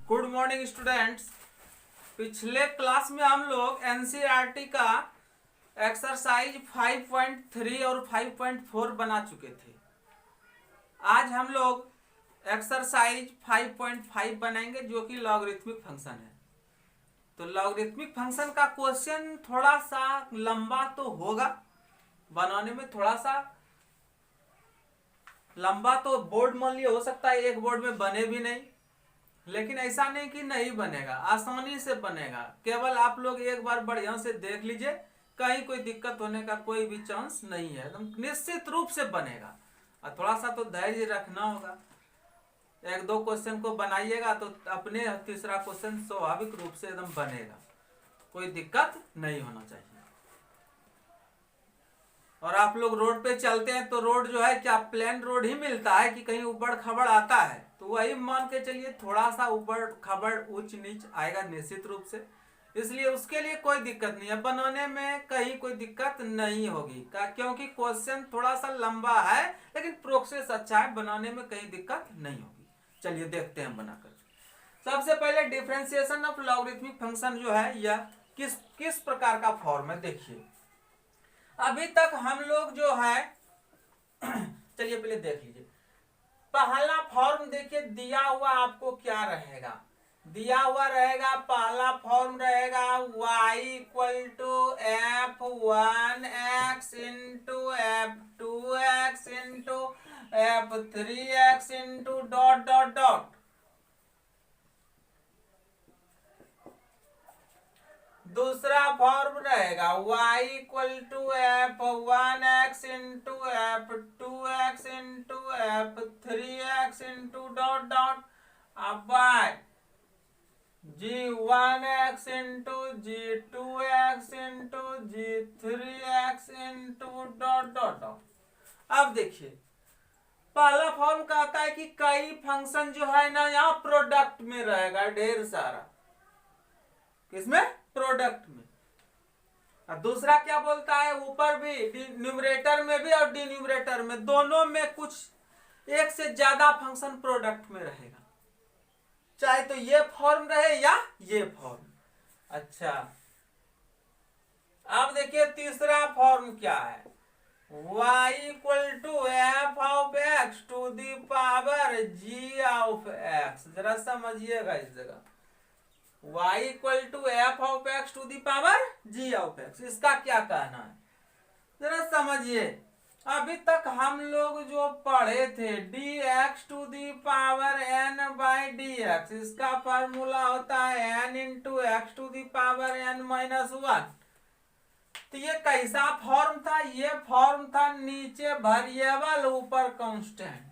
Good morning students. पिछले class में हम लोग एनसीईआरटी का एक्सरसाइज 5.3 और 5.4 बना चुके थे। आज हम लोग एक्सरसाइज 5.5 बनाएंगे जो कि लॉगरिथमिक फंक्शन है। तो लॉगरिथमिक फंक्शन का क्वेश्चन थोड़ा सा लंबा तो होगा, बनाने में थोड़ा सा लंबा तो बोर्ड मान लिया हो सकता है एक बोर्ड में बने भी नहीं, लेकिन ऐसा नहीं कि नहीं बनेगा, आसानी से बनेगा। केवल आप लोग एक बार बढ़िया से देख लीजिए, कहीं कोई दिक्कत होने का कोई भी चांस नहीं है, एकदम निश्चित रूप से बनेगा। और थोड़ा सा तो धैर्य रखना होगा। एक दो क्वेश्चन को बनाइएगा तो अपने तीसरा क्वेश्चन स्वाभाविक रूप से एकदम बनेगा, कोई दिक्कत नहीं होना चाहिए। और आप लोग रोड पे चलते हैं तो रोड जो है क्या प्लेन रोड ही मिलता है कि कहीं ऊबड़ खबड़ आता है? तो वही मान के चलिए थोड़ा सा ऊबड़ खबड़ ऊंच नीच आएगा निश्चित रूप से, इसलिए उसके लिए कोई दिक्कत नहीं है, बनाने में कहीं कोई दिक्कत नहीं होगी क्योंकि क्वेश्चन थोड़ा सा लंबा है लेकिन प्रोसेस अच्छा है, बनाने में कहीं दिक्कत नहीं होगी। चलिए देखते हैं बनाकर। सबसे पहले डिफरेंशिएशन ऑफ लॉगरिथमिक फंक्शन जो है यह किस प्रकार का फॉर्म है देखिए। अभी तक हम लोग जो है चलिए पहले देख लीजिए। पहला फॉर्म देखिए दिया हुआ आपको क्या रहेगा, दिया हुआ रहेगा पहला फॉर्म रहेगा y equal to f1x into f2x into f3x into dot dot dot. दूसरा फॉर्म रहेगा y equal to f1x into f2x into f3x into dot dot अब y g1x into g2x into g3x into dot dot dot. अब देखिए पहला form कहता है कि कई फंक्शन जो है ना यहाँ प्रोडक्ट में रहेगा, ढेर सारा किसमें प्रोडक्ट में। और दूसरा क्या बोलता है ऊपर भी न्यूमरेटर में भी और डिन्यूमरेटर में दोनों में कुछ एक से ज्यादा फंक्शन प्रोडक्ट में रहेगा, चाहे तो ये फॉर्म रहे या ये फॉर्म। अच्छा अब देखिए तीसरा फॉर्म क्या है, y equal to f of x to the power g of x. जरा समझिएगा इस जगह y equal to f of x to the power g of x, इसका क्या कहना है जरा समझिए। अभी तक हम लोग जो पढ़े थे dx to the power n by dx, इसका फार्मूला होता है n into x to the power n minus 1। तो ये कैसा फॉर्म था? ये फॉर्म था नीचे वेरिएबल ऊपर कांस्टेंट,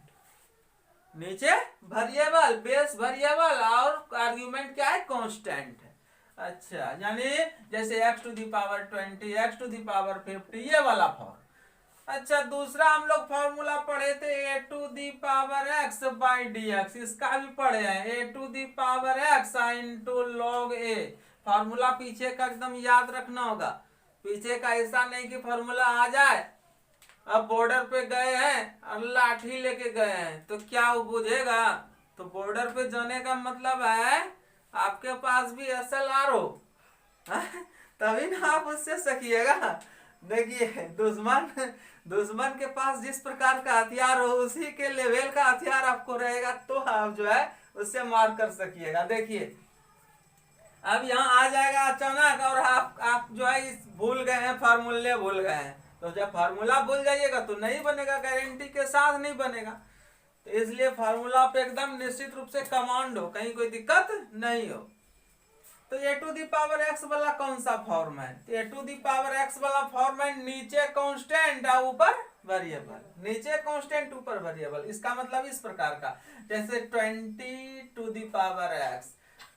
नीचे वेरिएबल बेस वेरिएबल और आर्गुमेंट क्या है कांस्टेंट है। अच्छा यानी जैसे x to the power 20 x to the power 50 ये वाला फॉर्म। अच्छा दूसरा हम लोग फॉर्मूला पढ़े थे a to the power x by dx, इसका भी पढ़े हैं a to the power x into log a। Formula पीछे का एकदम याद रखना होगा, पीछे का ऐसा नहीं कि फॉर्मूला आ जाए अब बॉर्डर पे गए हैं और लाठी लेके गए हैं तो क्या वो बुझेगा? तो बॉर्डर पे जाने का मतलब है आपके पास भी SLR हो तभी ना आप उससे सकिएगा। देखिए दुश्मन के पास जिस प्रकार का हथियार हो उसी के लेवल का हथियार आपको रहेगा तो आप जो है उससे मार कर सकिएगा। देखिए अब यहाँ आ जाएगा अचानक और आप जो है इस भूल गए हैं, फार्मूले भूल गए हैं, तो जब फार्मूला भूल जाइएगा तो नहीं बनेगा, गारंटी के साथ नहीं बनेगा। तो इसलिए फार्मूला पे एकदम निश्चित रूप से कमांड हो, कहीं कोई दिक्कत नहीं हो। तो ए टू दी पावर एक्स वाला कौन सा फॉर्म है? तो ए टू दी पावर एक्स वाला फॉर्म है नीचे कांस्टेंट और ऊपर वेरिएबल, नीचे कांस्टेंट ऊपर वेरिएबल। इसका मतलब इस प्रकार का जैसे 20 to the power x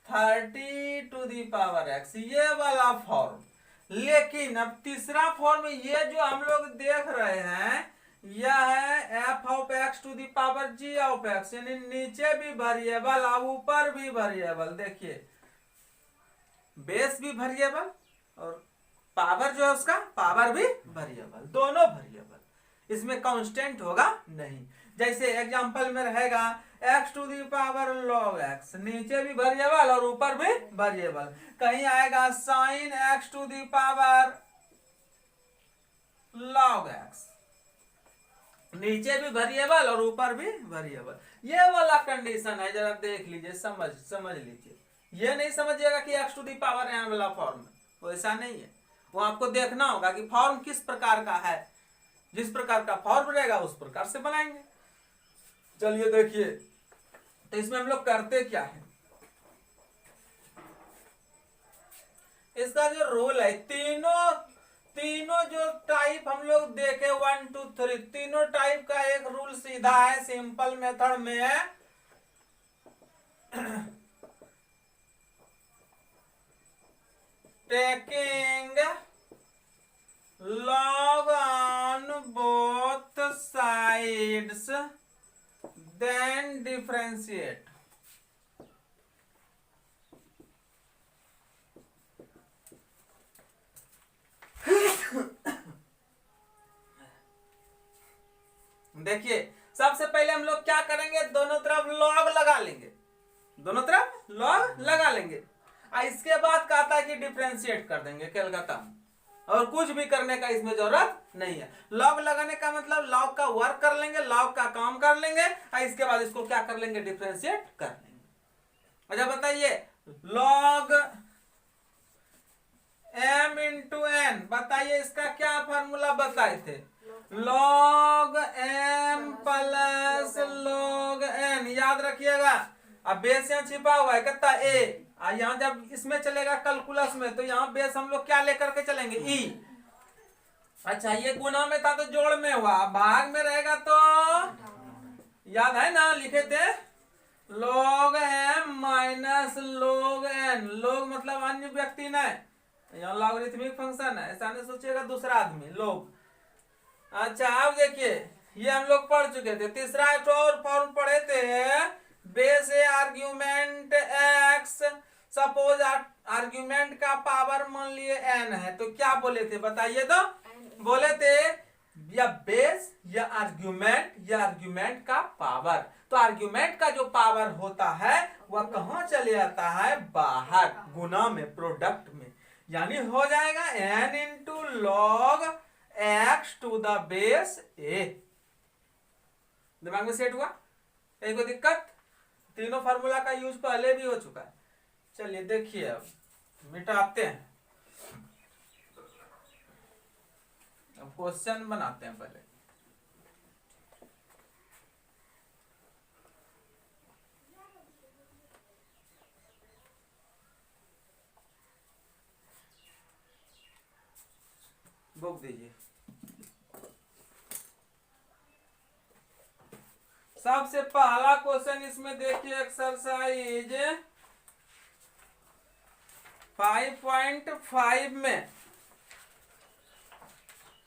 30 to the power x ये वाला फॉर्म। लेकिन अब तीसरा फॉर्म ये जो हम लोग देख रहे हैं यह है f of x to the power g of x, यानी नीचे भी वेरिएबल और ऊपर भी वेरिएबल। देखिए बेस भी वेरिएबल और पावर जो है उसका पावर भी वेरिएबल, दोनों वेरिएबल, इसमें कांस्टेंट होगा नहीं। जैसे एग्जांपल में रहेगा x to the power log x, नीचे भी वेरिएबल और ऊपर भी वेरिएबल। कहीं आएगा sine x to the power log x, नीचे भी वेरिएबल और ऊपर भी वेरिएबल। ये वाला कंडीशन है, जरा देख लीजिए, समझ लीजिए। ये नहीं समझिएगा कि x to the power n वाला फॉर्म है, वो ऐसा नहीं है। वो आपको देखना होगा कि फॉर्म किस प्रकार का है, जिस प्रकार का फॉर्म रहेगा उस प्रकार से बनाएंगे। चलिए देखिए, तो इसमें हम लोग करते क्या है, इसका जो रूल है, तीनों जो टाइप हम लोग देखे 1 2 3, तीनों टाइप का एक रूल सीधा है सिंपल मेथड में। Taking log on both sides then differentiate। देखिए, सबसे पहले हम लोग क्या करेंगे, दोनों तरफ log लगा लेंगे, दोनों तरफ log लगा लेंगे। इसके बाद कहता है कि डिफरेंशिएट कर देंगे कलकत्ता, और कुछ भी करने का इसमें जरूरत नहीं है। लॉग लगाने का मतलब लॉग का वर्क कर लेंगे, लॉग का काम कर लेंगे, और इसके बाद इसको क्या कर लेंगे, डिफरेंशिएट कर लेंगे। अच्छा बताइए, लॉग m इंटू एन, बताइए इसका क्या फार्मूला बताए थे, log m plus log n, याद रखिएगा। अब बेस यहाँ छिपा हुआ है कितना a, यहाँ जब इसमें चलेगा कैलकुलस में तो यहाँ बेस हम लोग क्या लेकर के चलेंगे, e। अच्छा, ये गुना में था तो जोड़ में हुआ, भाग में रहेगा तो याद है ना, लिखे थे log m minus log n। log मतलब अन्य व्यक्ति न, यहाँ लॉगरिथमिक फंक्शन है, ऐसा नहीं सोचिएगा दूसरा आदमी, लोग। अच्छा अब देखिए, ये हम लोग पढ़ चुके थे। तीसरा एक और फॉर्म पढ़े थे, बेस ए आर्ग्यूमेंट x, सपोज आर्ग्यूमेंट का पावर मान लिए n है, तो क्या बोले थे बताइए, तो बोले थे या बेस या आर्ग्यूमेंट का पावर। तो आर्ग्यूमेंट का जो पावर होता है वह कहाँ चले जाता है, बाहर, गुना में, प्रोडक्ट में, यानी हो जाएगा n into log x to the base a। दिमाग में सेट हुआ, एक दिक्कत, तीनों फार्मूला का यूज पहले भी हो चुका है। चलिए देखिए, अब मिटाते हैं, अब क्वेश्चन बनाते हैं पहले। बुक दीजिए। सबसे पहला क्वेश्चन इसमें देखिए, एक्सरसाइज 5.5 में,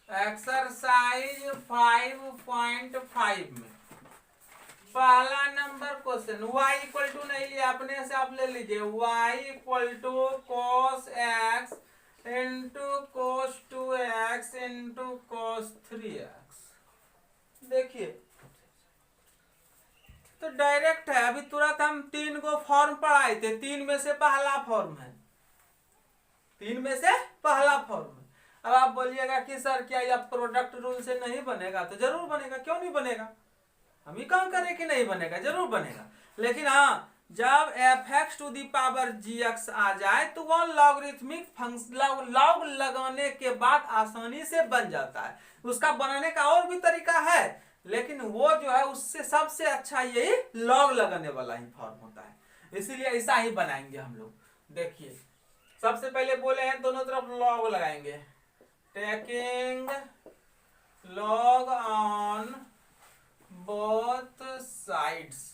एक्सरसाइज 5.5 में पहला नंबर क्वेश्चन, y इक्वल टू नहीं लिया, अपने से आप ले लीजिए, y equal to cos x into cos 2x into cos 3x। देखिए तो डायरेक्ट है, अभी तुरंत हम 3 को फॉर्म पढ़ाए थे, 3 में से पहला फॉर्म है, 3 में से पहला फॉर्म है। अब आप बोलिएगा कि सर क्या यह प्रोडक्ट रूल से नहीं बनेगा, तो जरूर बनेगा, क्यों नहीं बनेगा, हम ही कहाँ करें कि नहीं बनेगा, जरूर बनेगा। लेकिन हाँ, जब f(x to the power gx) आ जाए तो वह लॉगरिथमिक फंक्शन लॉग लगाने के बाद आसानी से बन जाता है। उसका बनाने का और भी तरीका है, लेकिन वो जो है उससे सबसे अच्छा यही लॉग लगाने वाला ही फॉर्म होता है, इसीलिए ऐसा ही बनाएंगे हम लोग। देखिए सबसे पहले बोले हैं दोनों तरफ लॉग लगाएंगे, taking log on both sides,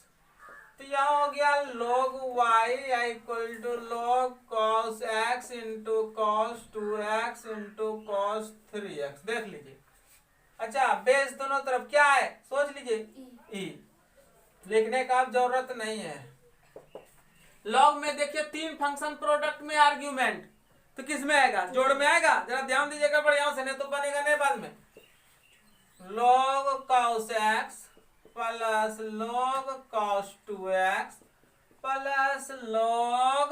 तो यहाँ हो गया log y equal to log cos x into cos 2x into cos 3x। देख लीजिए। अच्छा, बेस दोनों तरफ क्या है सोच लीजिए, e, लिखने का अब जरूरत नहीं है। लॉग में देखिए 3 फंक्शन प्रोडक्ट में आर्ग्यूमेंट, तो किस में आएगा, जोड़ में आएगा, जरा ध्यान दीजिएगा बढ़िया से, नहीं तो बनेगा नहीं बाद में। log cos x plus log cos 2x plus log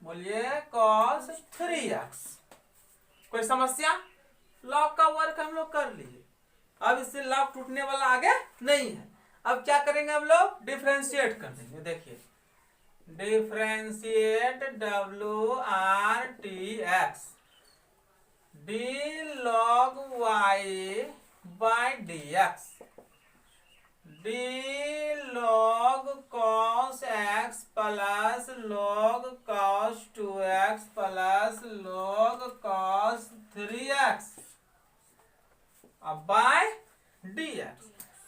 बोलिए cos 3x। कोई समस्या? लॉग का वर्क हम लोग कर लिए, अब इससे लॉग टूटने वाला आगे नहीं है। अब क्या करेंगे हम लोग? डिफरेंशिएट कर देंगे। देखिए differentiate WRTX d log y by dx d log cos x plus log cos 2x plus log cos 3x अब बाय dx।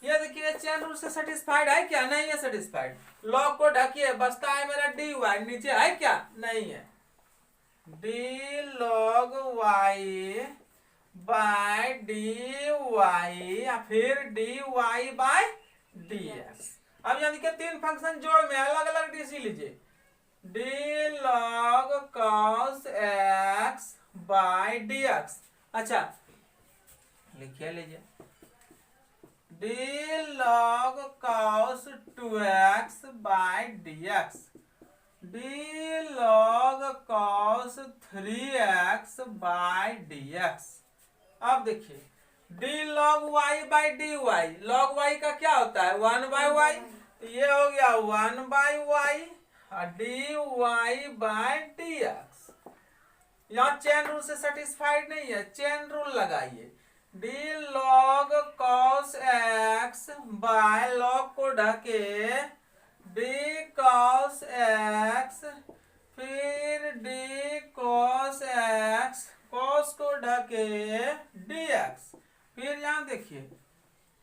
ये देखिए चेन रूल से सेटिस्फाइड है क्या? नहीं है सेटिस्फाइड। लॉग को ढकिए, बचता है मेरा dy, नीचे है क्या? नहीं है। d log y by dy या फिर dy बाय dx। अब यहाँ देखिए तीन फंक्शन जोड़ में अलग अलग डीसी लीजिए। d log cos x by dx। अच्छा लिखिए लीजिए d log cos 2x by dx d log cos 3x by dx। अब देखिए d log y by dy, log y का क्या होता है? 1 बाय y, तो ये हो गया 1 बाय y और dy बाय dx। यहाँ चेन रूल से सेटिस्फाइड नहीं है, चेन रूल लगाइए। d log cos x by log को ढके d cos x फिर d cos x cos को ढके dx। फिर यहाँ देखिए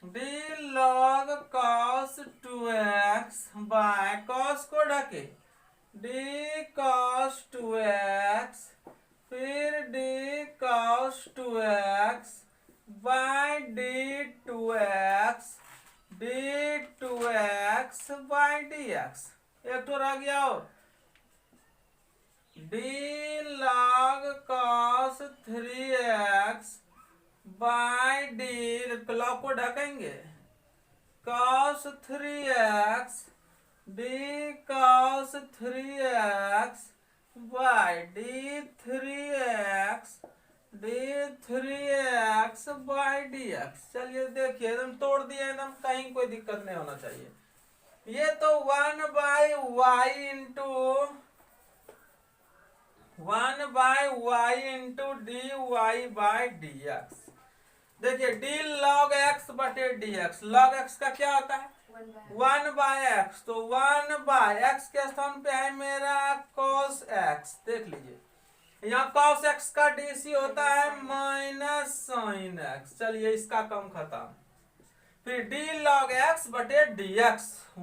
d log cos 2x by cos को ढके d cos 2x फिर d cos 2x by d2x by dx। एक तो रह गया हो d log cos 3x by d, log को ढकेंगे cos 3x d cos 3x by d3x by dx। चलिए देखिए एकदम तोड़ दिया, एकदम कहीं कोई दिक्कत नहीं होना चाहिए। ये तो 1 by y into dy by dx। देखिए d log x बटे dx, log x का क्या होता है? 1 बाय x, तो 1 बाय x के स्थान पे है मेरा cos x। देख लीजिए यहाँ cos x का डीसी होता है माइनस sin x। चलिए इसका कम खत्म। फिर d log x बटे dx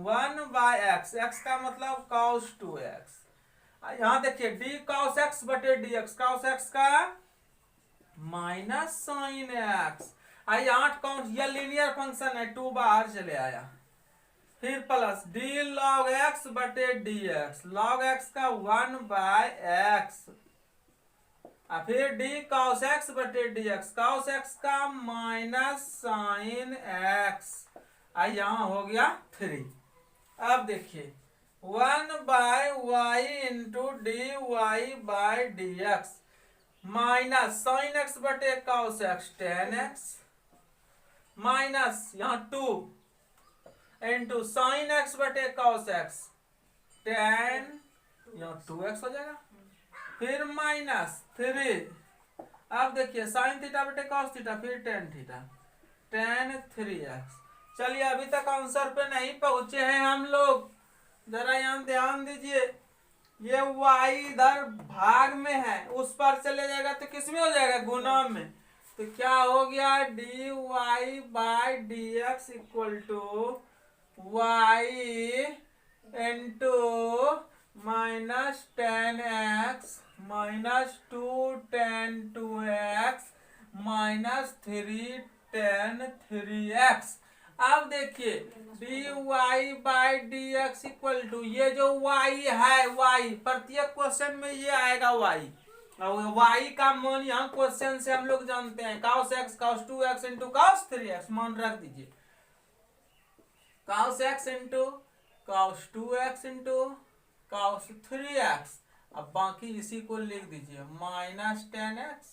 1 बाय x, x का मतलब cos 2x। यहाँ देखिए d cos x बटे dx, cos x का माइनस sin x। आई 8 काउंट, यह लीनियर फंक्शन है, 2 बाहर चले आया। फिर प्लस d log x बटे dx, log x का 1 बाय x फिर d cos x बटे dx, cos x का माइनस sin x। यहाँ हो गया 3। अब देखिए 1 by y into dy by dx minus sin x बटे cos x tan x minus यहाँ 2 इंटू sin x बटे cos x tan, यहाँ 2x हो जाएगा। फिर माइनस 3, अब देखिए sin थीटा बटे cos थीटा फिर tan थीटा tan 3x। चलिए अभी तक आंसर पे नहीं पहुंचे हैं हम लोग, जरा यहाँ ध्यान दीजिए। ये y इधर भाग में है, उस पर चले जाएगा तो किस में हो जाएगा? गुना में। तो क्या हो गया? dy by dx equal to y into minus ten x minus 2 tan 2x minus 3 tan 3x। अब देखिए dy by dx equal to ये जो y है, y प्रत्येक क्वेश्चन में ये आएगा y, और y का मान यहाँ क्वेश्चन से हम लोग जानते हैं cos x cos 2x into cos 3x मान रख दीजिए। cos x into cos 2x into cos 3x। अब बाकी इसी को लिख दीजिए -10x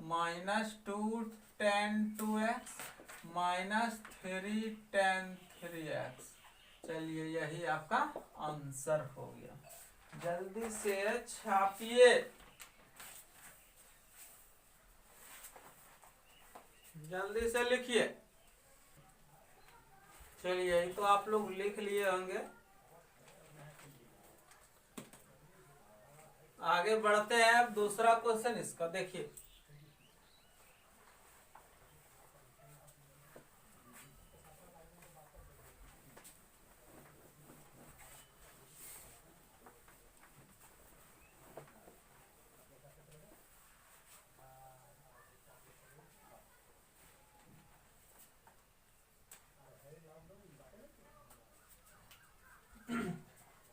-2 tan 2x -3 tan 3x। चलिए यही आपका आंसर हो गया। जल्दी से छापिए, जल्दी से लिखिए। चलिए यही तो आप लोग लिख लिए होंगे। आगे बढ़ते हैं। अब दूसरा क्वेश्चन इसका देखिए।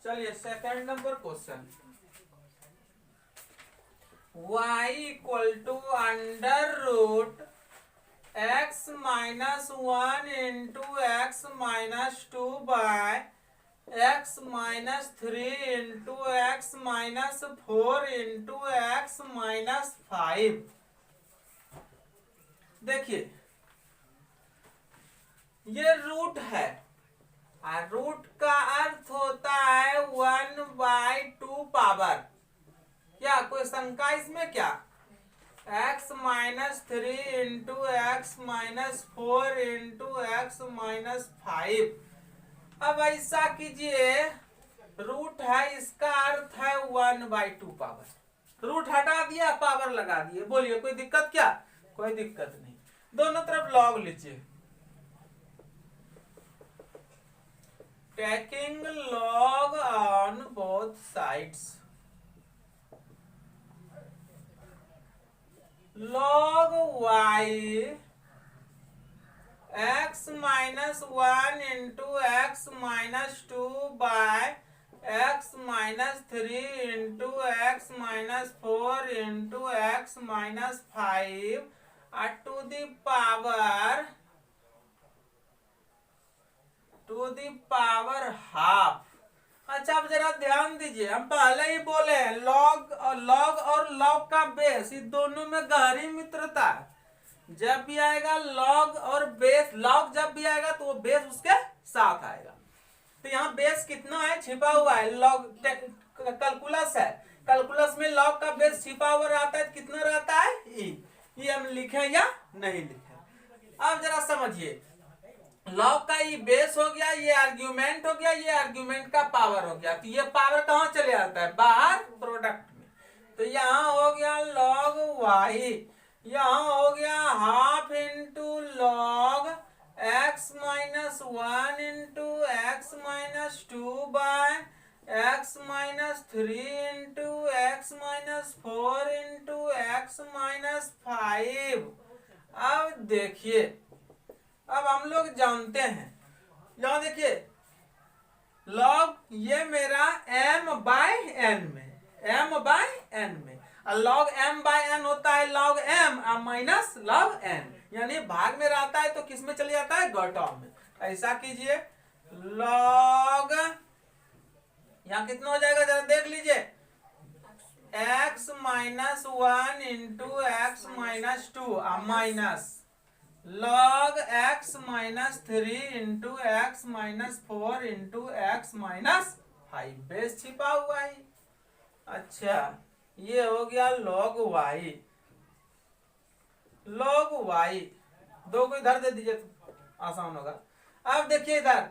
चलिए सेकंड नंबर question. y equal to under root x minus 1 into x minus 2 by x minus 3 into x minus 4 into x minus 5। देखिए ये रूट है, रूट का अर्थ होता है 1/2 पावर। क्या कोई शंका इसमें? क्या x minus 3 into x minus 4 into x minus 5। अब ऐसा कीजिए, रूट है, इसका अर्थ है 1/2 पावर। रूट हटा दिया, पावर लगा दिए। बोलिए कोई दिक्कत? क्या कोई दिक्कत नहीं। दोनों तरफ लॉग लीजिए। Taking log on both sides. Log y x minus 1 into x minus 2 by x minus 3 into x minus 4 into x minus 5 to the power half. अच्छा अब जरा ध्यान दीजिए, हम पहले ही बोले हैं लॉग और लॉग का बेस, इस दोनों में गहरी मित्रता है। जब भी आएगा लॉग और बेस, लॉग जब भी आएगा तो वो बेस उसके साथ आएगा। तो यहाँ बेस कितना है? छिपा हुआ है। लॉग कैलकुलस है, कैलकुलस में लॉग का बेस छिपा हुआ रहता है। कितना रहता है? ये हम लिखे या नहीं लिखे? अब जरा समझिए, लॉग का ये बेस हो गया, ये आर्ग्यूमेंट हो गया, ये आर्ग्यूमेंट का पावर हो गया। तो ये पावर कहाँ चले जाता है? बाहर, प्रोडक्ट में। तो यहाँ हो गया लॉग वाई, यहाँ हो गया half into log x minus 1 into x minus 2 by x minus 3 into x minus 4 into x minus 5। अब देखिए, अब हम लोग जानते हैं, यहां देखिए लॉग ये मेरा m बाय n में, m बाय n में, और लॉग m बाय n होता है log m minus log n, यानी भाग में रहता है तो किस में चले जाता है? घटाव में। ऐसा कीजिए, लॉग यहां कितना हो जाएगा जरा देख लीजिए, x minus 1 into x minus 2 minus log x minus 3 into x minus 4 into x minus 5। Base छिपा हुआ है। अच्छा ये हो गया log y। log y दो को इधर दे दीजिए तो आसान होगा। अब देखिए इधर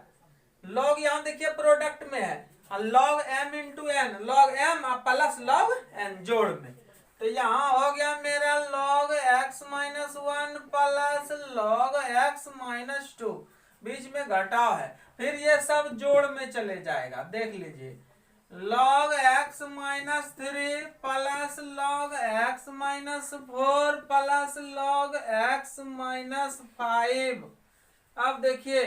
log यहां देखिए प्रोडक्ट में है, log m into n, log m plus log n जोड़ में। तो यहाँ हो गया मेरा log x minus 1 plus log x minus 2, बीच में घटाव है, फिर ये सब जोड़ में चले जाएगा। देख लीजिए, log x minus 3 plus log x minus 4 plus log x minus 5। अब देखिए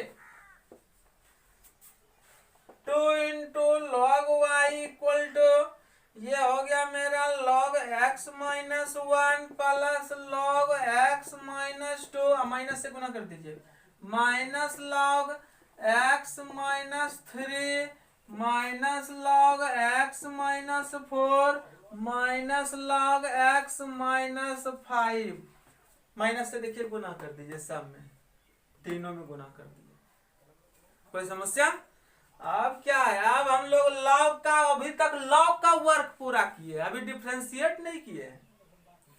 2 into log y equal to, ये हो गया मेरा log x minus 1 plus log x minus 2, minus से गुना कर दीजिए, minus log x minus 3 minus log x minus 4 minus log x minus 5। Minus से देखिए गुना कर दीजिए, सब में तीनों में गुना कर दीजिए। कोई समस्या? अब क्या है, अब हम लोग लॉग का, अभी तक लॉग का वर्क पूरा किए, अभी डिफरेंशिएट नहीं किए हैं।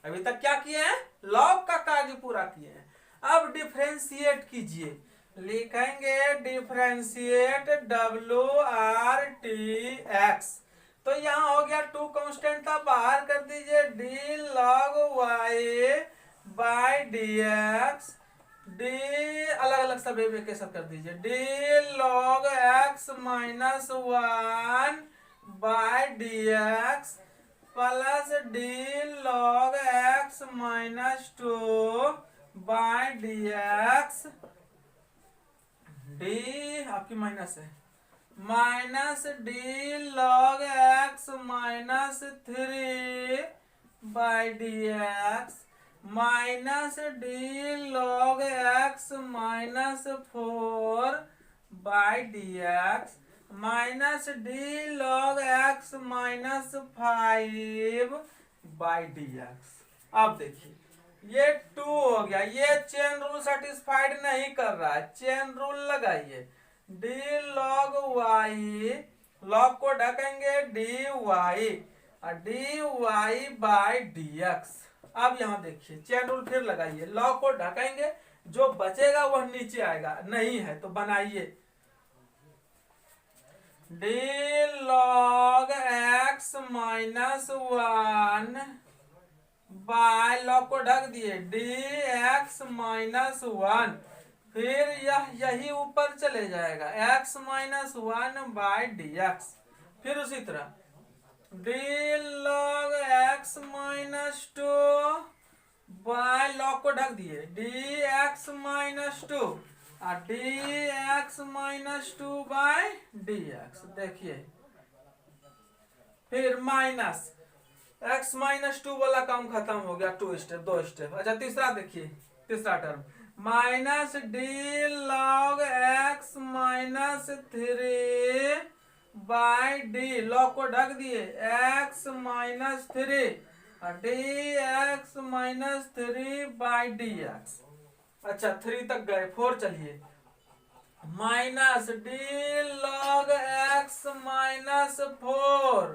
अभी तक क्या किए हैं? लॉग का कार्य पूरा किए हैं। अब डिफरेंशिएट कीजिए, लिखेंगे डिफरेंशिएट WRTX। तो यहाँ हो गया 2 कांस्टेंट था, बाहर कर दीजिए d log y by dx। d अलग अलग सब के साथ कर दीजिए, d log x minus 1 by dx plus d log x minus 2 by dx। d आपकी माइनस है, minus d log x minus 3 by dx minus d log x minus 4 by dx minus d log x minus 5 by dx। अब देखिए ये 2 हो गया, ये chain rule satisfied नहीं कर रहा है, चेन रूल लगाइए d log y, log को ढकेंगे dy और dy बाय dx। अब यहां देखिए चेन रूल फिर लगाइए, log को ढकेंगे, जो बचेगा वह नीचे आएगा, नहीं है तो बनाइए d log x minus 1 by, log को ढक दिए dx माइनस 1, फिर यही ऊपर चले जाएगा x माइनस 1 बाय dx। फिर उसी तरह d log x minus 2 by, log को ढक दिए dx माइनस 2 और dx माइनस 2 बाय dx। देखिए फिर माइनस x माइनस 2 वाला काम खत्म हो गया, 2 स्टेप 2 स्टेप। अच्छा तीसरा देखिए, तीसरा term minus d log x minus 3 by d, log को ढक दिए x माइनस 3 और dx माइनस 3 बाय dx। अच्छा 3 तक गए, 4 चलिए, minus d log x minus 4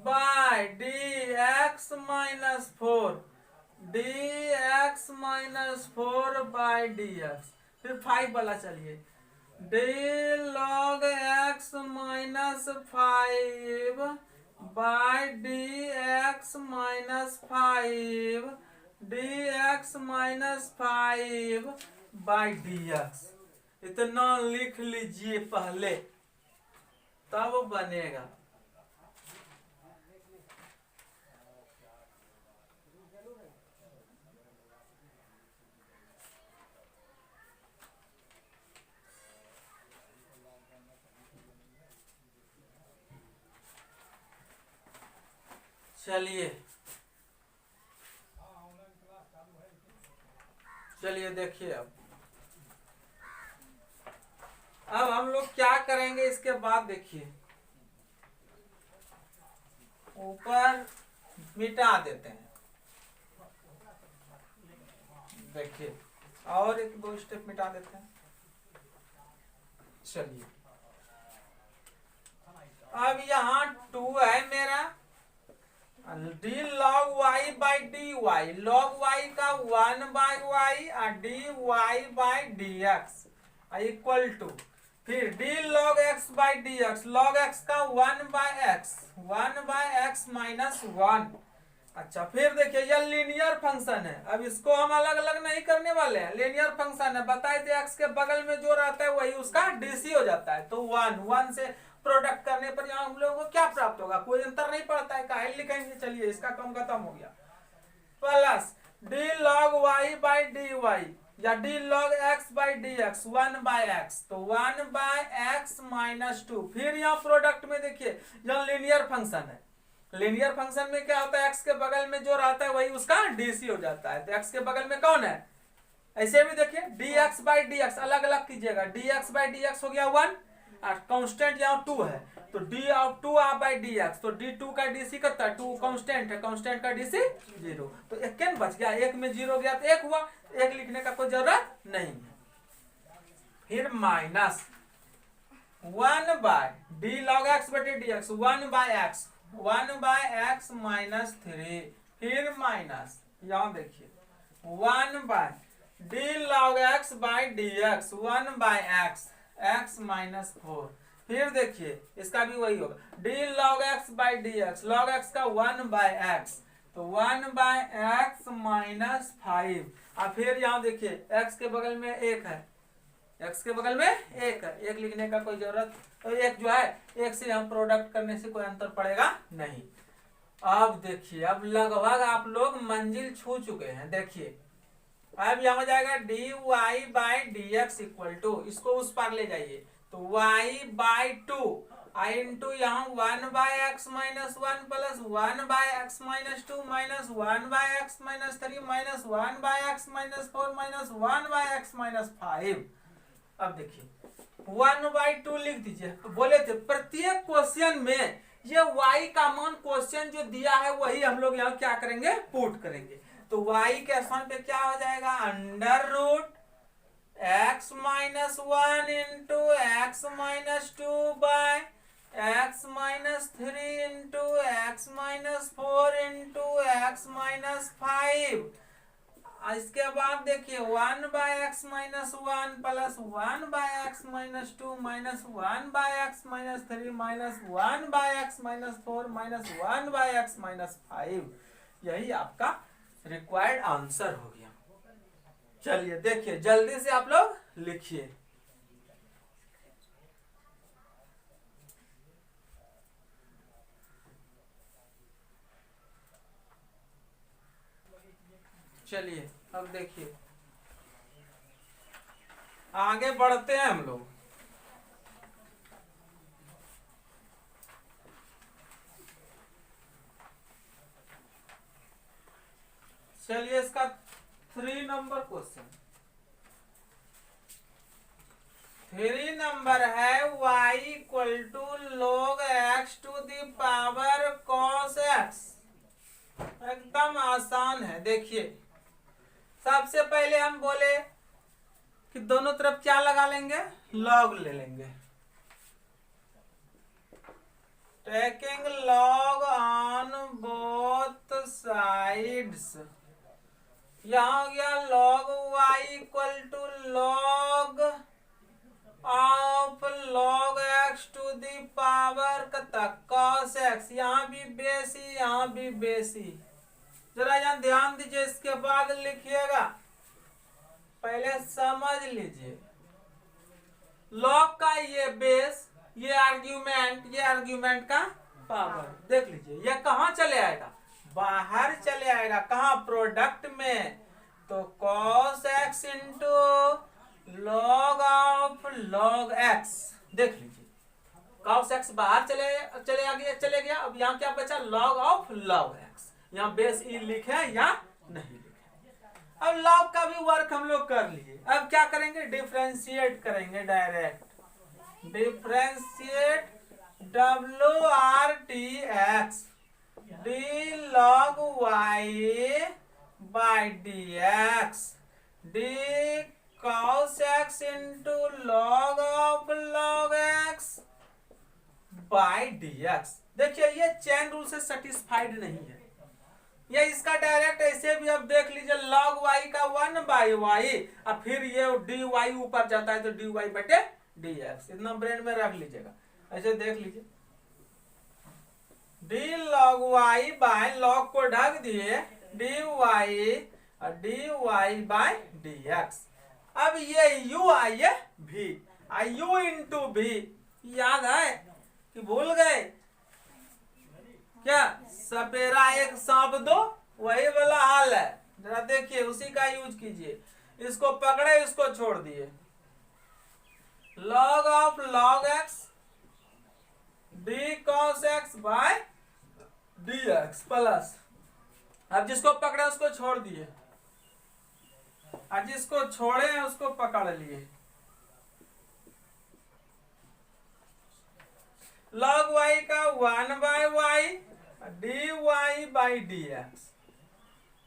by dx minus 4 dx minus 4 by dx। फिर 5 वाला चलिए, d log x minus 5 by dx minus 5 dx minus 5 by dx। इतना लिख लीजिए पहले, तब बनेगा। चलिए देखिए, अब हम लोग क्या करेंगे इसके बाद देखिए, ऊपर मिटा देते हैं। देखिए और 1-2 स्टेप मिटा देते हैं। चलिए अब यहाँ 2 है मेरा, d log y by dy, log y का 1 बाई y और dy by dx equal to, फिर d log x by dx, log x का 1 बाई x माइनस 1। अच्छा फिर देखिए यह लीनियर फंक्शन है, अब इसको हम अलग अलग नहीं करने वाले हैं, लीनियर फंक्शन है, बताए थे x के बगल में जो रहता है वही उसका dc हो जाता है। तो 1 से प्रोडक्ट करने पर यहाँ हम लोगों को क्या प्राप्त होगा, कोई अंतर नहीं पड़ता है, काहे लिखेंगे। चलिए इसका काम खत्म हो गया, plus d log y by dy या d log x by dx 1 by x, तो 1 बाई x माइनस 2। फिर यहाँ प्रोडक्ट में देखिए यहाँ लीनियर फंक्शन है, लीनियर फंक्शन में क्या होता है, x के बगल में जो रहता है वही उसका dc हो जाता है। तो x के बगल में कौन है, ऐसे भी देखिए dx बाई डी एक्स अलग अलग कीजिएगा, dx बाई डी एक्स हो गया 1 और कांस्टेंट यहाँ 2 है तो d ऑफ 2 आप बाई डी एक्स, तो d2 का dc कितना 2 कांस्टेंट है, कांस्टेंट का dc 0, तो एक क्या बच गया, एक में 0 गया तो एक हुआ, एक लिखने का कोई जरूरत नहीं है। फिर minus 1 by d log x बटे d x, 1 by x minus 3, फिर माइनस यहाँ देखिए 1 by d log x by d x, 1 by x minus 4, फिर देखिए इसका भी वही होगा d log x by d x, log x का 1 बाय एक्स, तो 1 बाय एक्स माइनस 5, और फिर यहाँ देखिए एक्स के बगल में एक है, एक्स के बगल में एक है, एक लिखने का कोई जरूरत, तो एक जो है एक से हम प्रोडक्ट करने से कोई अंतर पड़ेगा नहीं। अब देखिए अब लगभग आप लोग मंजिल छू चुके हैं। देखिए अब यहाँ हो जाएगा d y by d x equal to, इसको उस पार ले जाइए तो वाई बाई टू आई इंटू यहाँ 1 by x minus 1 plus 1 by x minus 2 minus 1 by x minus 3 minus 1 by x minus 4 minus 1 by x minus 5। अब देखिए 1/2 लिख दीजिए, तो बोले थे प्रत्येक क्वेश्चन में ये y का मान क्वेश्चन जो दिया है वही हम लोग यहाँ क्या करेंगे पुट करेंगे, तो y के स्थान पे क्या हो जाएगा under root x minus 1 into x minus 2 by x minus 3 into x minus 4 into x minus 5। इसके बाद देखिए 1 by x minus 1 plus 1 by x minus 2 minus 1 by x minus 3 minus 1 by x minus 4 minus 1 by x minus 5, यही आपका required answer हो गया। चलिए देखिए जल्दी से आप लोग लिखिए। चलिए अब देखिए आगे बढ़ते हैं हम लोग। चलिए इसका 3 नंबर क्वेश्चन, 3 नंबर है y equal to log x to the power cos x, एकदम आसान है। देखिए सबसे पहले हम बोले कि दोनों तरफ क्या लगा लेंगे log ले लेंगे, taking log on both sides, यहाँ हो गया log y equal to log of log x to the power cos x, यहाँ भी बेसी यहाँ भी बेसी, जरा यहाँ ध्यान दीजिए। इसके बाद लिखिएगा पहले समझ लीजिए log का ये बेस, ये आर्ग्यूमेंट का पावर, देख लीजिए ये कहाँ चले आएगा बाहर चले आएगा, कहाँ प्रोडक्ट में, तो cos x into log of log x, देख लीजिए cos x बाहर चले गया। अब यहाँ क्या बचा log ऑफ log x, यहाँ बेस ई लिखे या नहीं लिखे। अब log का भी वर्क हम लोग कर लिए, अब क्या करेंगे डिफरेंशिएट करेंगे, direct differentiate WRTX d log y by dx d cos x into log of log x by dx। देखिए ये चेन रूल से सेटिस्फाइड नहीं है, ये इसका डायरेक्ट ऐसे भी अब देख लीजिए log y का 1 बाई y, और फिर ये dy ऊपर जाता है तो dy बटे dx, इतना ब्रेन में रख लीजिएगा। ऐसे देख लीजिए d log y by log को ढक दिए dy और dy बाय dx। अब ये u आइए v, u इंटू v, याद है कि भूल गए क्या, सपेरा एक सांप दो, वही वाला हाल है। जरा देखिए उसी का यूज कीजिए, इसको पकड़े इसको छोड़ दिए, log of log x d cos x by dx plus, अब जिसको पकड़े उसको छोड़ दिए, और जिसको छोड़े हैं उसको पकड़ लिए। लॉग वाई का 1/y dy by dx,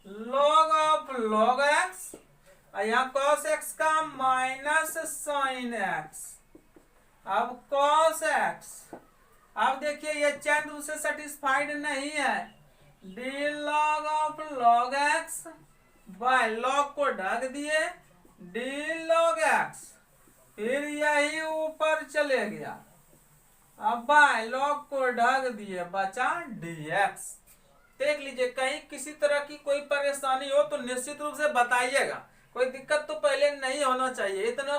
log of log x, यहाँ cos x का माइनस साइन x। अब cos x, अब देखिए ये चैन रूल से सेटिस्फाइड नहीं है, D log of log x by log को ढक दिए डी लॉग एक्स, फिर यही ऊपर चले गया, अब बाय लॉग को ढक दिए बचा dx। देख लीजिए कहीं किसी तरह की कोई परेशानी हो तो निश्चित रूप से बताइएगा, कोई दिक्कत तो पहले नहीं होना चाहिए। इतना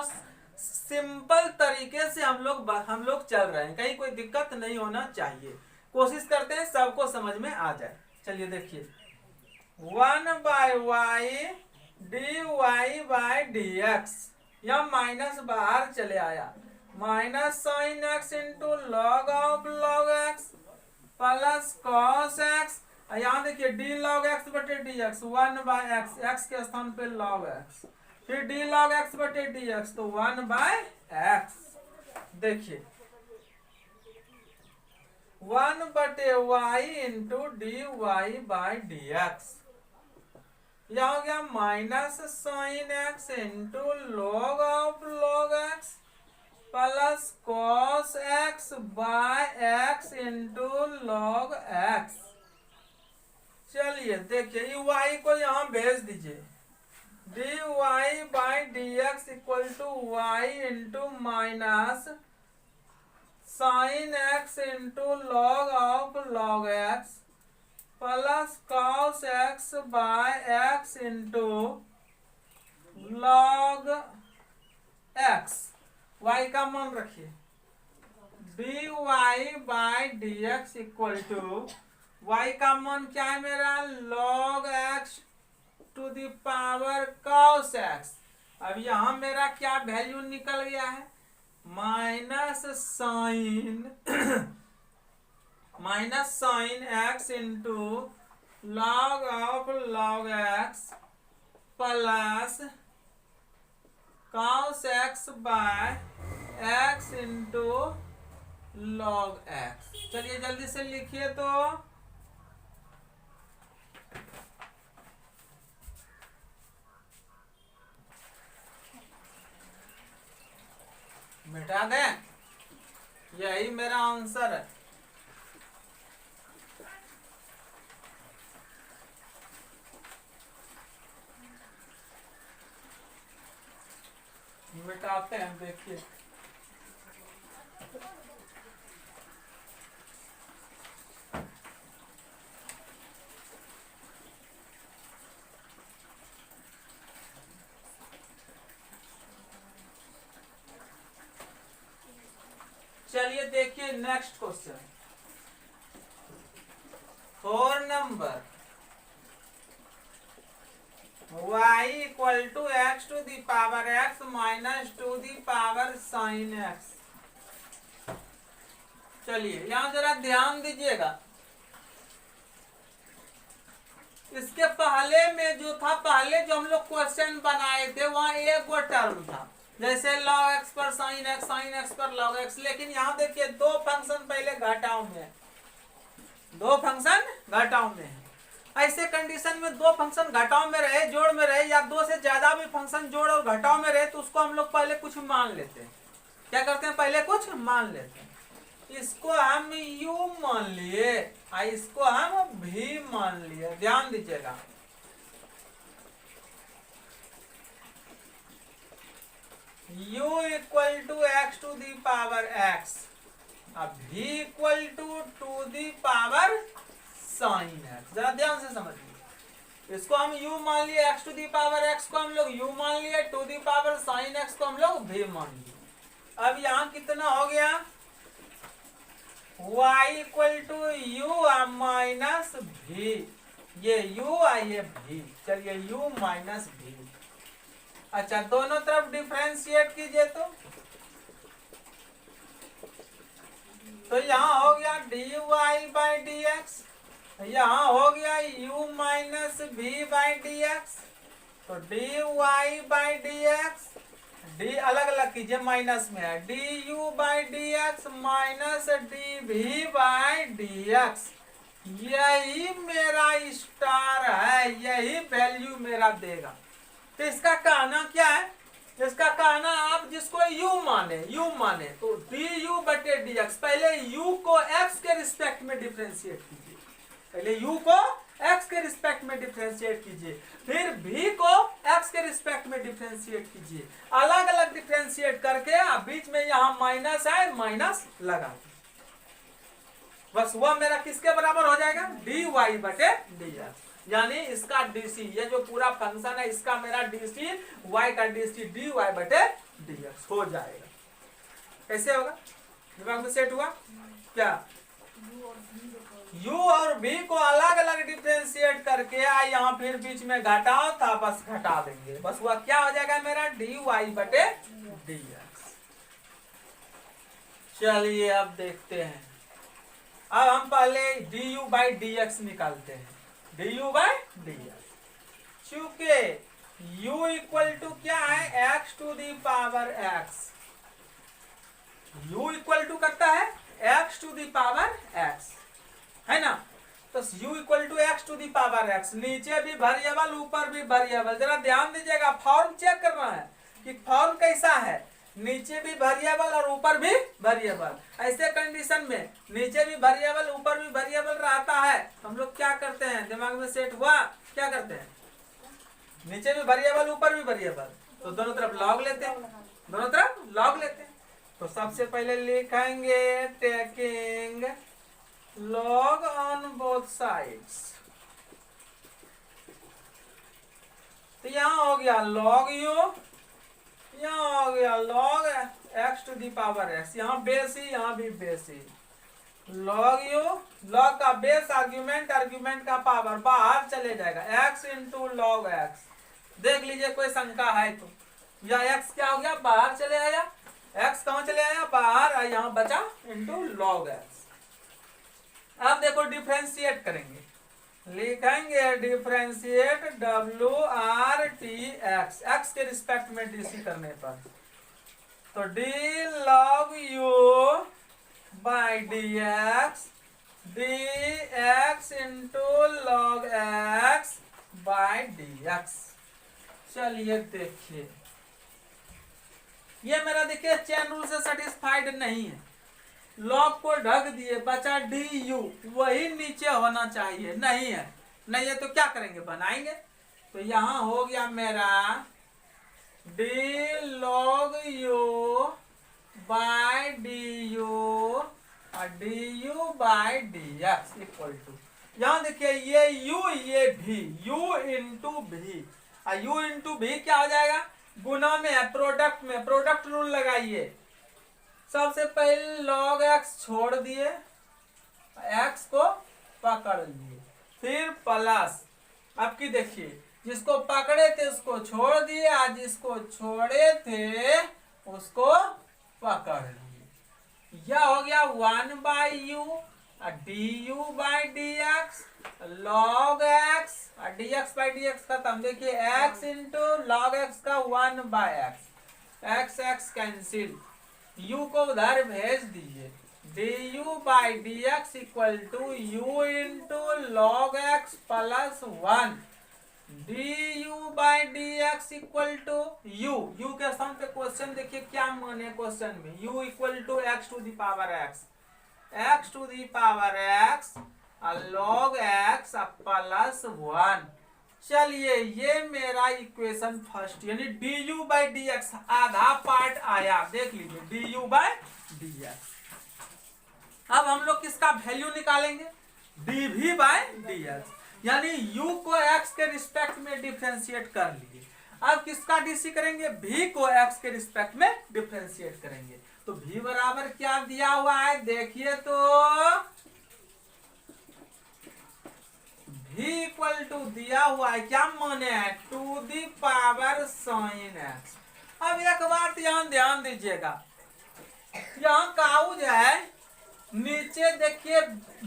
सिंपल तरीके से हम लोग चल रहे हैं, कहीं कोई दिक्कत नहीं होना चाहिए। कोशिश करते हैं सबको समझ में आ जाए। चलिए देखिए 1/y dy बाई dx, या माइनस बाहर चले आया, minus sine x into log of log x plus cos x, यहाँ देखिए डी लॉग एक्स बटे डी एक्स 1/x, एक्स के स्थान पे लॉग एक्स, फिर डी लॉग एक्स बटे डी एक्स तो 1/x। देखिए 1/y into d y by d x, यह हो गया minus sine x into log of log x plus cos x by x into log x. चलिए देखिए y को यहाँ भेज दीजिए, d y by d x equal to y into minus sine x into log of log x plus cos x by x into log x. y का मान रखिए, d y by d x equal to y का मान क्या है मेरा, log x to the power cos x। अब यहां मेरा क्या वैल्यू निकल गया है, minus sine x into log of log x plus cos x by x into log x। चलिए जल्दी से लिखिए तो मिटा दें, यही मेरा आंसर है। मिटाते हैं देखिए, चलिए देखिए नेक्स्ट क्वेश्चन 4 नंबर, y equal to x to the power x minus to the power sine x। चलिए यहां जरा ध्यान दीजिएगा, इसके पहले में जो था, पहले जो हम लोग क्वेश्चन बनाए थे वहां एक वो टर्म था, जैसे log x पर sin x पर log x, लेकिन यहाँ देखिए दो फंक्शन पहले घटाओ में, दो फंक्शन घटाओ में है। ऐसे कंडीशन में दो फंक्शन घटाओ में रहे, जोड़ में रहे, या दो से ज्यादा भी फंक्शन जोड़ और घटाओ में रहे तो उसको हम लोग पहले कुछ मान लेते हैं। क्या करते हैं, पहले कुछ मान लेते हैं। इसको हम u मान लिए और इसको हम v मान लिए। ध्यान दीजिएगा, u equal to x to the power x, अब v equal to the power sine x। जरा ध्यान से समझिए, इसको हम u मान लिए, x to the power x को हम लोग u मान लिए, to the power sine x को हम लोग v मान लिए। अब यहाँ कितना हो गया, y equal to u minus v, ये u और ये v। चलिए u माइनस v, अच्छा दोनों तरफ डिफरेंशिएट कीजिए तो यहाँ हो गया dy बाई dx, यहाँ हो गया u minus v by dx, तो d y by d x, d अलग अलग कीजिए माइनस में है, d u by d x minus d भी बाई डी एक्स। यही मेरा स्टार है, यही वैल्यू मेरा देगा। तो इसका कहना क्या है, इसका कहना आप जिसको u माने तो डी यू बटे डी एक्स। पहले u को x के रिस्पेक्ट में डिफ्रेंशिएट कीजिए, पहले u को x के रिस्पेक्ट में डिफ्रेंशिएट कीजिए, फिर v को x के रिस्पेक्ट में डिफ्रेंशिएट कीजिए। अलग अलग डिफ्रेंशिएट करके आप बीच में यहाँ माइनस है, माइनस लगा बस वह मेरा किसके बराबर हो जाएगा, डी वाई बटे डी एक्स। यानी इसका डीसी, ये जो पूरा फंक्शन है इसका मेरा डीसी, वाई का डीसी डी वाई बटे डी एक्स हो जाएगा। कैसे होगा, दिमाग में सेट हुआ क्या? u और v को अलग अलग डिफ्रेंशिएट करके यहाँ फिर बीच में घटाओ था, बस घटा देंगे, बस वह क्या हो जाएगा मेरा डी वाई बटे डी एक्स। चलिए अब देखते हैं, अब हम पहले d u by d x निकालते हैं, d u by d x. चूंकि u इक्वल टू क्या है, x to the power x, u equal to करता है x to the power x, है ना। तो u equal to x to the power x, नीचे भी वेरिएबल ऊपर भी वेरिएबल। जरा ध्यान दीजिएगा, फॉर्म चेक करना है कि फॉर्म कैसा है, नीचे भी वेरिएबल और ऊपर भी वेरिएबल। ऐसे कंडीशन में नीचे भी वेरिएबल ऊपर भी वेरिएबल रहता है, हम लोग क्या करते हैं, दिमाग में सेट हुआ, क्या करते हैं, नीचे भी वेरिएबल ऊपर भी वेरिएबल, तो दोनों तरफ लॉग लेते हैं, दोनों तरफ लॉग लेते हैं। तो सबसे पहले लिखेंगे taking log on both sides। तो यहाँ हो गया log u, यहाँ हो गया log x to the power x, यहाँ बेस ही, यहाँ भी बेस ही। log u, log का बेस आर्ग्यूमेंट, आर्ग्यूमेंट का पावर बाहर चले जाएगा, x इंटू log x। देख लीजिए कोई शंका है तो, या x क्या हो गया, बाहर चले आया, x कहाँ चले आया, बाहर, यहाँ बचा इंटू log x। अब देखो डिफरेंशिएट करेंगे, लिखेंगे differentiate W R T x, x के रिस्पेक्ट में डीसी करने पर, तो D log you by d x into log x by d x. चलिए देखिए, ये मेरा देखिए चेन रूल से सेटिस्फाइड नहीं है, लॉग को ढक दिए, बचा डी यू, वही नीचे होना चाहिए, नहीं है, नहीं है तो क्या करेंगे, बनाएंगे। तो यहाँ हो गया मेरा d log u by d u और d u by d x equal to, यहाँ देखिए ये u ये v, u इंटू भी, और u इंटू भी क्या हो जाएगा, गुना में है, प्रोडक्ट में, प्रोडक्ट रूल लगाइए। सबसे पहले log x छोड़ दिए, x को पकड़ लिए, फिर प्लस, आपकी देखिए जिसको पकड़े थे उसको छोड़ दिए, आज जिसको छोड़े थे उसको पकड़ लिए। यह हो गया 1 by u d u by d x, log x और d x by d x खत्म। देखिए x इंटू लॉग एक्स का 1 by x, x cancel, u को उधर भेज दीजिए, d u by d x equal to u into log x plus 1, d u by d x equal to u, u के स्थान पे क्वेश्चन देखिए क्या माने क्वेश्चन में, u equal to x to the power x, x to the power x log x plus 1। चलिए ये मेरा इक्वेशन फर्स्ट, यानी d u by d x आधा पार्ट आया, देख लीजिए d u by d x. अब हम लोग किसका वैल्यू निकालेंगे, d v by d x, यानी u को x के रिस्पेक्ट में डिफरेंशिएट कर लिए। अब किसका डीसी करेंगे, v को x के रिस्पेक्ट में डिफरेंशिएट करेंगे। तो v बराबर क्या दिया हुआ है, देखिए तो v इक्वल टू दिया हुआ है, क्या माने है, to the power sine x। अब एक बात यहाँ ध्यान दीजिएगा, यहाँ काउज है, नीचे देखिए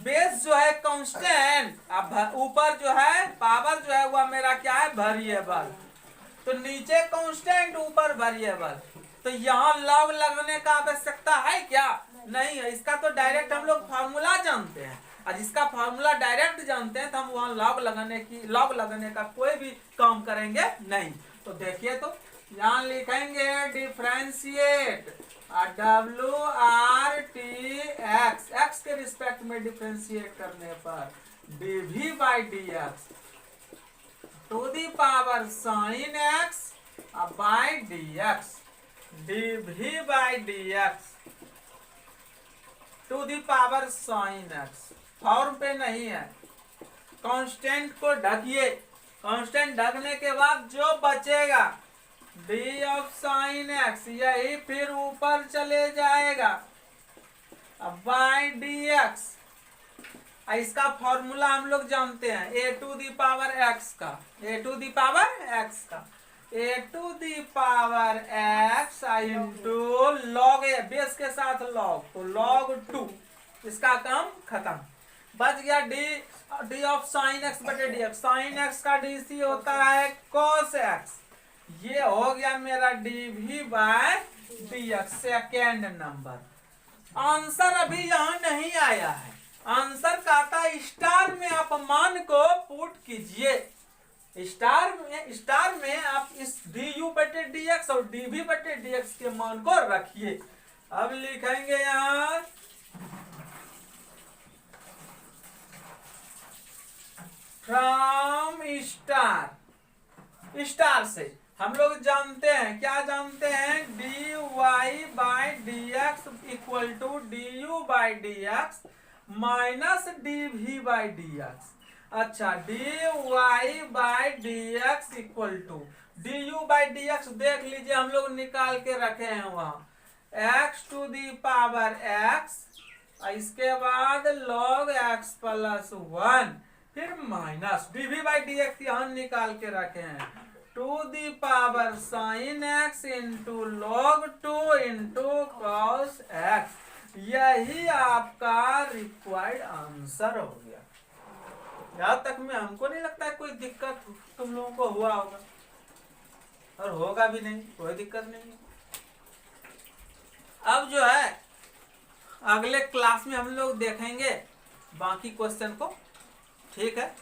बेस जो है कांस्टेंट, अब ऊपर जो है पावर जो है वह मेरा क्या है वेरिएबल। तो नीचे कांस्टेंट ऊपर वेरिएबल, तो यहाँ लॉग लगने का आवश्यकता है क्या? नहीं है। इसका तो डायरेक्ट हम लोग फार्मूला जानते हैं, और जिसका फार्मूला डायरेक्ट जानते हैं तो हम वहां लॉग लगने का कोई भी काम करेंगे नहीं। तो देखिए, तो यहाँ लिखेंगे डिफ्रेंशिएट WRT x के रिस्पेक्ट में डिफ्रेंशिएट करने पर dv/dx to the power sine x by dx dv/dx to the power sine x form पे नहीं है। कांस्टेंट को ढकिए, कांस्टेंट ढकने के बाद जो बचेगा d ऑफ साइन x यही फिर ऊपर चले जाएगा बाय dx। इसका फॉर्मूला हम लोग जानते हैं a to the power x का, a to the power x into log a, base के साथ लॉग, तो log 2। इसका काम खत्म। बच गया d ऑफ साइन x बटे dx। साइन x का dc होता है cos x। ये हो गया मेरा dv/dx सेकेंड नंबर। आंसर अभी यहाँ नहीं आया है। आंसर कहता है स्टार में आप मान को पुट कीजिए। स्टार में आप इस du/dx और dv/dx के मान को रखिए। अब लिखेंगे यहाँ फ्रॉम स्टार से हम लोग जानते हैं, क्या जानते हैं, dy/dx equal to du/dx minus dv/dx। अच्छा, dy/dx इक्वल टू du/dx देख लीजिए, हम लोग निकाल के रखे हैं वहां x to the power x, इसके बाद log x प्लस 1, फिर माइनस dv/dx यहाँ निकाल के रखे हैं to the power sine x into log 2 into cos x। यही आपका रिक्वायर्ड आंसर हो गया। यहाँ तक में हमको नहीं लगता है कोई दिक्कत तुम लोगों को हुआ होगा, और होगा भी नहीं, कोई दिक्कत नहीं। अब जो है अगले क्लास में हम लोग देखेंगे बाकी क्वेश्चन को। ठीक है।